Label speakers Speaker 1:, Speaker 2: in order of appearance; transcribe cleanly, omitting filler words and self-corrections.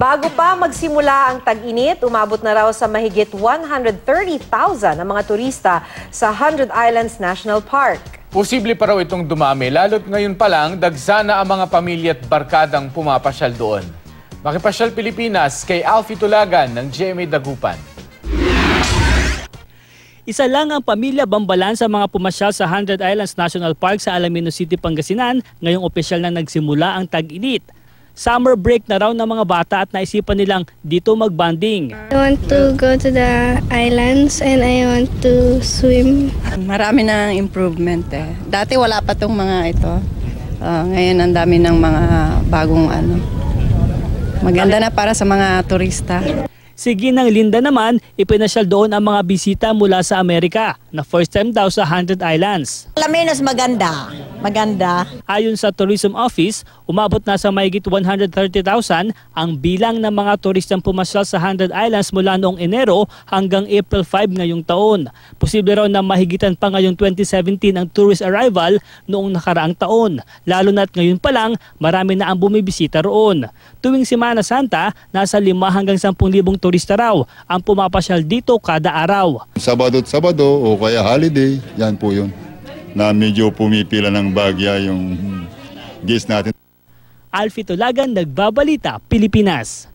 Speaker 1: Bago pa magsimula ang tag-init, umabot na raw sa mahigit 130,000 ang mga turista sa 100 Islands National Park.
Speaker 2: Posible pa raw itong dumami, lalo't ngayon pa lang dagsana ang mga pamilya at barkadang pumapasyal doon. Makipasyal Pilipinas kay Alfie Tulagan ng GMA Dagupan.
Speaker 3: Isa lang ang pamilya Bambalan sa mga pumasyal sa 100 Islands National Park sa Alaminos City, Pangasinan ngayong opisyal na nagsimula ang tag-init. Summer break na raw ng mga bata at naisipan nilang dito mag-bonding.
Speaker 4: I want to go to the islands and I want to swim.
Speaker 5: Marami na improvement eh. Dati wala pa tong mga ito. Ngayon ang dami ng mga bagong ano. Maganda na para sa mga turista.
Speaker 3: Si Ginang Linda naman, ipinasyal doon ang mga bisita mula sa Amerika na first time daw sa 100 Islands.
Speaker 6: Alaminos maganda. Maganda.
Speaker 3: Ayon sa Tourism Office, umabot na sa mahigit 130,000 ang bilang ng mga turistang pumasyal sa 100 Islands mula noong Enero hanggang April 5 ngayong taon. Posible raw na mahigitan pa ngayong 2017 ang tourist arrival noong nakaraang taon. Lalo na't ngayon pa lang, marami na ang bumibisita roon. Tuwing Semana Santa, nasa 5 hanggang 10,000 turista raw ang pumapasyal dito kada araw.
Speaker 7: Sabado't Sabado o kaya holiday, yan po yun. Na medyo pumipila ng bagya yung guest natin.
Speaker 3: Alfie Tulagan, Nagbabalita, Pilipinas.